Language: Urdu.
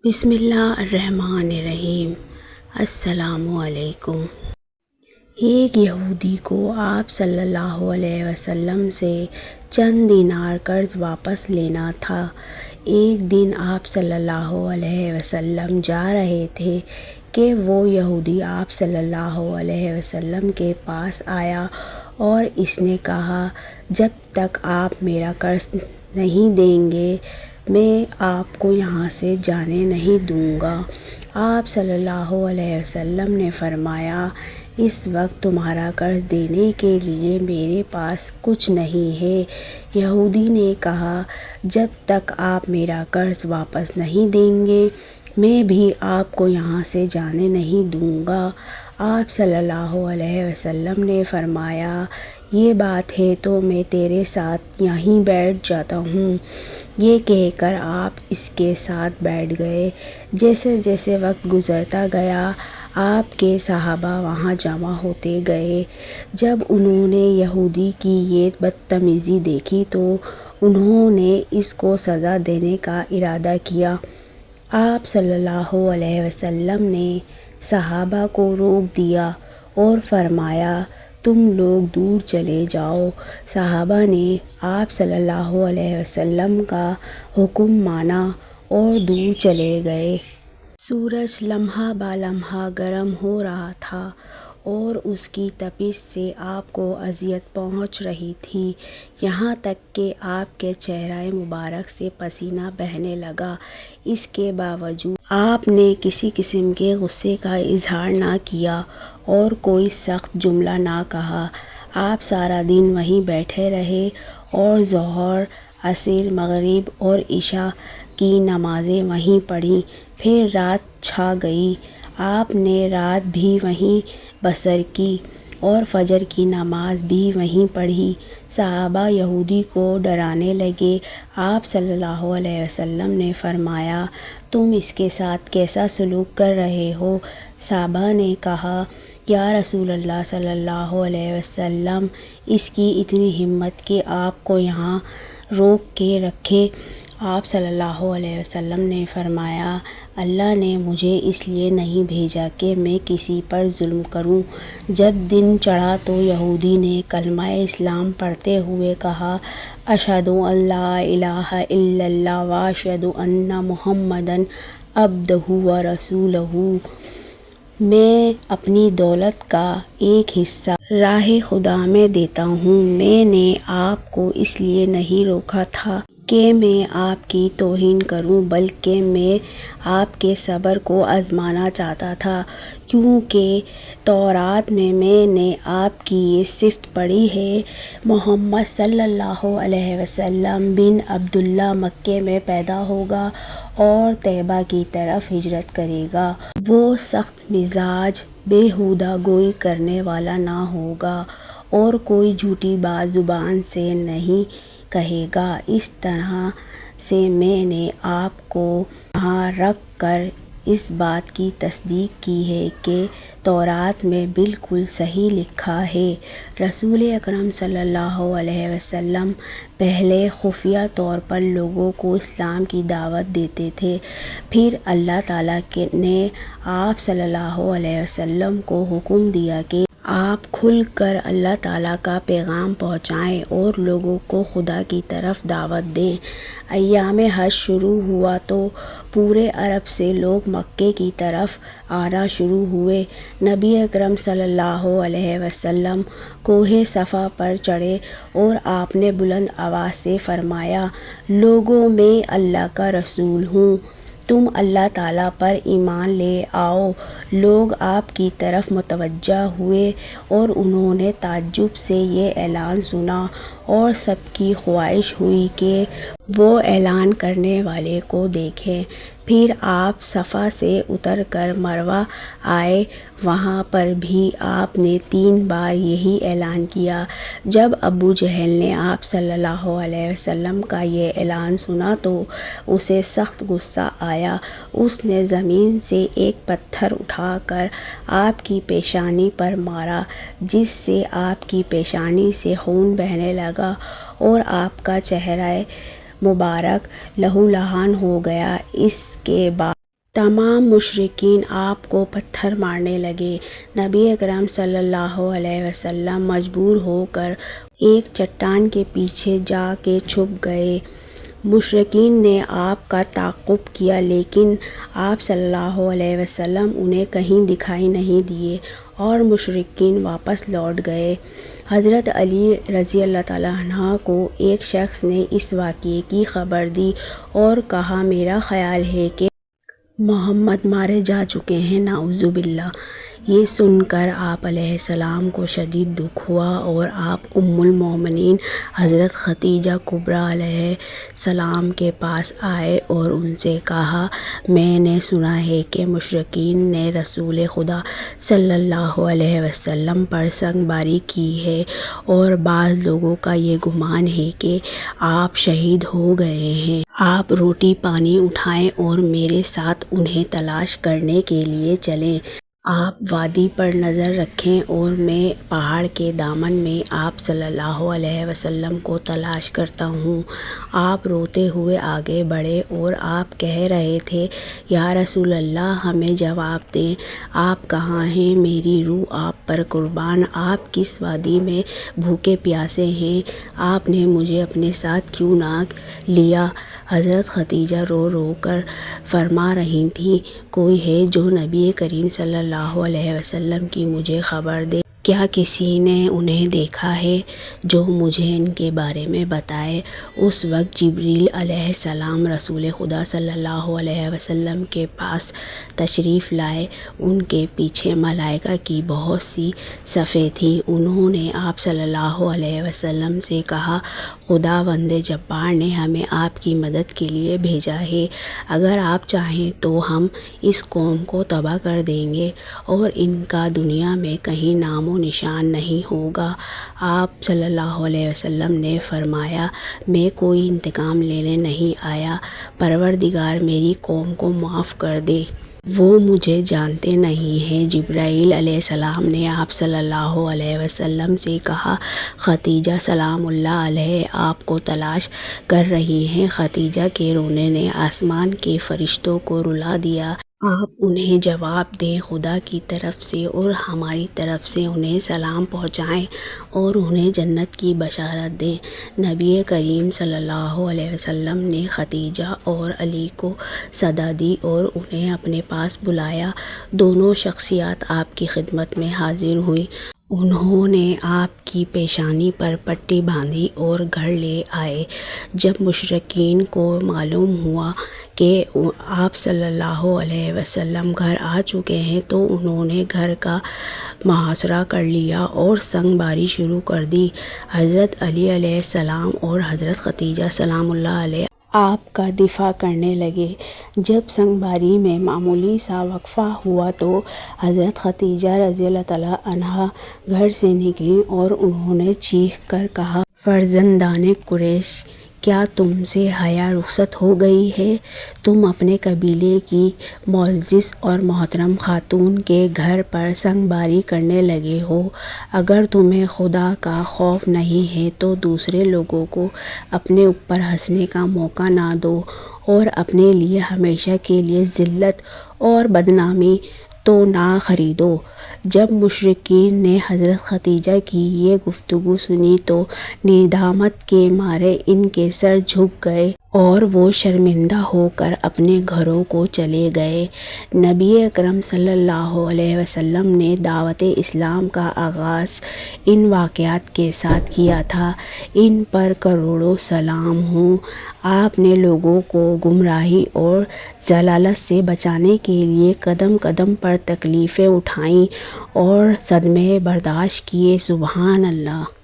بسم اللہ الرحمن الرحیم۔ السلام علیکم۔ ایک یہودی کو آپ صلی اللہ علیہ وسلم سے چند دینار قرض واپس لینا تھا۔ ایک دن آپ صلی اللہ علیہ وسلم جا رہے تھے کہ وہ یہودی آپ صلی اللہ علیہ وسلم کے پاس آیا اور اس نے کہا، جب تک آپ میرا قرض نہیں دیں گے میں آپ کو یہاں سے جانے نہیں دوں گا۔ آپ صلی اللہ علیہ وسلم نے فرمایا، اس وقت تمہارا قرض دینے کے لیے میرے پاس کچھ نہیں ہے۔ یہودی نے کہا، جب تک آپ میرا قرض واپس نہیں دیں گے میں بھی آپ کو یہاں سے جانے نہیں دوں گا۔ آپ صلی اللہ علیہ وسلم نے فرمایا، یہ بات ہے تو میں تیرے ساتھ یہیں بیٹھ جاتا ہوں۔ یہ کہہ کر آپ اس کے ساتھ بیٹھ گئے۔ جیسے جیسے وقت گزرتا گیا آپ کے صحابہ وہاں جمع ہوتے گئے۔ جب انہوں نے یہودی کی یہ بدتمیزی دیکھی تو انہوں نے اس کو سزا دینے کا ارادہ کیا۔ آپ صلی اللہ علیہ وسلم نے صحابہ کو روک دیا اور فرمایا، تم لوگ دور چلے جاؤ۔ صحابہ نے آپ صلی اللہ علیہ وسلم کا حکم مانا اور دور چلے گئے۔ سورج لمحہ بہ لمحہ گرم ہو رہا تھا اور اس کی تپش سے آپ کو اذیت پہنچ رہی تھی، یہاں تک کہ آپ کے چہرہ مبارک سے پسینہ بہنے لگا۔ اس کے باوجود آپ نے کسی قسم کے غصے کا اظہار نہ کیا اور کوئی سخت جملہ نہ کہا۔ آپ سارا دن وہیں بیٹھے رہے اور ظہر، عصر، مغرب اور عشاء کی نمازیں وہیں پڑھیں۔ پھر رات چھا گئی، آپ نے رات بھی وہیں بسر کی اور فجر کی نماز بھی وہیں پڑھی۔ صحابہ یہودی کو ڈرانے لگے۔ آپ صلی اللہ علیہ وسلم نے فرمایا، تم اس کے ساتھ کیسا سلوک کر رہے ہو؟ صحابہ نے کہا، یا رسول اللہ صلی اللہ علیہ وسلم، اس کی اتنی ہمت کہ آپ کو یہاں روک کے رکھے۔ آپ صلی اللہ علیہ وسلم نے فرمایا، اللہ نے مجھے اس لیے نہیں بھیجا کہ میں کسی پر ظلم کروں۔ جب دن چڑھا تو یہودی نے کلمہ اسلام پڑھتے ہوئے کہا، اشہد ان لا الہ الا اللہ واشہد ان محمدًا عبدہ ورسولہ۔ میں اپنی دولت کا ایک حصہ راہ خدا میں دیتا ہوں۔ میں نے آپ کو اس لیے نہیں روکا تھا کہ میں آپ کی توہین کروں، بلکہ میں آپ کے صبر کو آزمانا چاہتا تھا، کیونکہ تورات میں نے آپ کی یہ صفت پڑھی ہے، محمد صلی اللہ علیہ وسلم بن عبداللہ مکے میں پیدا ہوگا اور طیبہ کی طرف ہجرت کرے گا۔ وہ سخت مزاج، بیہودہ گوئی کرنے والا نہ ہوگا اور کوئی جھوٹی بات زبان سے نہیں کہے گا۔ اس طرح سے میں نے آپ کو یہاں رکھ کر اس بات کی تصدیق کی ہے کہ تورات میں بالکل صحیح لکھا ہے۔ رسول اکرم صلی اللہ علیہ وسلم پہلے خفیہ طور پر لوگوں کو اسلام کی دعوت دیتے تھے، پھر اللہ تعالیٰ نے آپ صلی اللہ علیہ وسلم کو حکم دیا کہ آپ کھل کر اللہ تعالیٰ کا پیغام پہنچائیں اور لوگوں کو خدا کی طرف دعوت دیں۔ ایام حج شروع ہوا تو پورے عرب سے لوگ مکے کی طرف آنا شروع ہوئے۔ نبی اکرم صلی اللہ علیہ وسلم کوہ صفا پر چڑھے اور آپ نے بلند آواز سے فرمایا، لوگوں میں اللہ کا رسول ہوں، تم اللہ تعالیٰ پر ایمان لے آؤ۔ لوگ آپ کی طرف متوجہ ہوئے اور انہوں نے تعجب سے یہ اعلان سنا اور سب کی خواہش ہوئی کہ وہ اعلان کرنے والے کو دیکھیں۔ پھر آپ صفا سے اتر کر مروہ آئے، وہاں پر بھی آپ نے 3 بار یہی اعلان کیا۔ جب ابو جہل نے آپ صلی اللہ علیہ وسلم کا یہ اعلان سنا تو اسے سخت غصہ آیا۔ اس نے زمین سے ایک پتھر اٹھا کر آپ کی پیشانی پر مارا، جس سے آپ کی پیشانی سے خون بہنے لگا اور آپ کا چہرہ مبارک لہولہان ہو گیا۔ اس کے بعد تمام مشرکین آپ کو پتھر مارنے لگے۔ نبی اکرم صلی اللہ علیہ وسلم مجبور ہو کر ایک چٹان کے پیچھے جا کے چھپ گئے۔ مشرکین نے آپ کا تعاقب کیا لیکن آپ صلی اللہ علیہ وسلم انہیں کہیں دکھائی نہیں دیے اور مشرکین واپس لوٹ گئے۔ حضرت علی رضی اللہ تعالیٰ عنہ کو ایک شخص نے اس واقعے کی خبر دی اور کہا، میرا خیال ہے کہ محمد مارے جا چکے ہیں، نعوذ باللہ۔ یہ سن کر آپ علیہ السلام کو شدید دکھ ہوا اور آپ ام المومنین حضرت ختیجہ کبریٰ علیہ السلام کے پاس آئے اور ان سے کہا، میں نے سنا ہے کہ مشرکین نے رسول خدا صلی اللہ علیہ وسلم پر سنگ باری کی ہے اور بعض لوگوں کا یہ گمان ہے کہ آپ شہید ہو گئے ہیں۔ آپ روٹی پانی اٹھائیں اور میرے ساتھ انہیں تلاش کرنے کے لیے چلیں۔ آپ وادی پر نظر رکھیں اور میں پہاڑ کے دامن میں آپ صلی اللہ علیہ وسلم کو تلاش کرتا ہوں۔ آپ روتے ہوئے آگے بڑھے اور آپ کہہ رہے تھے، یا رسول اللہ، ہمیں جواب دیں، آپ کہاں ہیں؟ میری روح آپ پر قربان، آپ کس وادی میں بھوکے پیاسے ہیں؟ آپ نے مجھے اپنے ساتھ کیوں نہ لیا؟ حضرت ختیجہ رو رو کر فرما رہی تھیں، کوئی ہے جو نبی کریم صلی اللہ علیہ وسلم کی مجھے خبر دے؟ کیا کسی نے انہیں دیکھا ہے جو مجھے ان کے بارے میں بتائے؟ اس وقت جبریل علیہ السلام رسول خدا صلی اللہ علیہ وسلم کے پاس تشریف لائے۔ ان کے پیچھے ملائکہ کی بہت سی صفیں تھیں۔ انہوں نے آپ صلی اللہ علیہ وسلم سے کہا، خداوند جبار نے ہمیں آپ کی مدد کے لیے بھیجا ہے۔ اگر آپ چاہیں تو ہم اس قوم کو تباہ کر دیں گے اور ان کا دنیا میں کہیں نام و نشان نہیں ہوگا۔ آپ صلی اللہ علیہ وسلم نے فرمایا، میں کوئی انتقام لینے نہیں آیا، پروردگار میری قوم کو معاف کر دے، وہ مجھے جانتے نہیں ہیں۔ جبرائیل علیہ السلام نے آپ صلی اللہ علیہ وسلم سے کہا، ختیجہ سلام اللہ علیہ آپ کو تلاش کر رہی ہیں۔ ختیجہ کے رونے نے آسمان کے فرشتوں کو رلا دیا۔ آپ انہیں جواب دیں، خدا کی طرف سے اور ہماری طرف سے انہیں سلام پہنچائیں اور انہیں جنت کی بشارت دیں۔ نبی کریم صلی اللہ علیہ وسلم نے ختیجہ اور علی کو صدا دی اور انہیں اپنے پاس بلایا۔ دونوں شخصیات آپ کی خدمت میں حاضر ہوئیں۔ انہوں نے آپ کی پیشانی پر پٹی باندھی اور گھر لے آئے۔ جب مشرکین کو معلوم ہوا کہ آپ صلی اللہ علیہ وسلم گھر آ چکے ہیں تو انہوں نے گھر کا محاصرہ کر لیا اور سنگ باری شروع کر دی۔ حضرت علی علیہ السلام اور حضرت ختیجہ سلام اللہ علیہ آپ کا دفاع کرنے لگے۔ جب سنگ باری میں معمولی سا وقفہ ہوا تو حضرت ختیجہ رضی اللہ تعالیٰ عنہا گھر سے نکلیں اور انہوں نے چیخ کر کہا، فرزندان قریش، کیا تم سے حیا رخصت ہو گئی ہے؟ تم اپنے قبیلے کی معزز اور محترم خاتون کے گھر پر سنگ باری کرنے لگے ہو۔ اگر تمہیں خدا کا خوف نہیں ہے تو دوسرے لوگوں کو اپنے اوپر ہنسنے کا موقع نہ دو اور اپنے لیے ہمیشہ کے لیے ذلت اور بدنامی تو نہ خریدو۔ جب مشرکین نے حضرت ختیجہ کی یہ گفتگو سنی تو ندامت کے مارے ان کے سر جھک گئے اور وہ شرمندہ ہو کر اپنے گھروں کو چلے گئے۔ نبی اکرم صلی اللہ علیہ وسلم نے دعوت اسلام کا آغاز ان واقعات کے ساتھ کیا تھا۔ ان پر کروڑوں سلام ہوں۔ آپ نے لوگوں کو گمراہی اور ضلالت سے بچانے کے لیے قدم قدم پر تکلیفیں اٹھائیں اور صدمے برداشت کیے۔ سبحان اللہ۔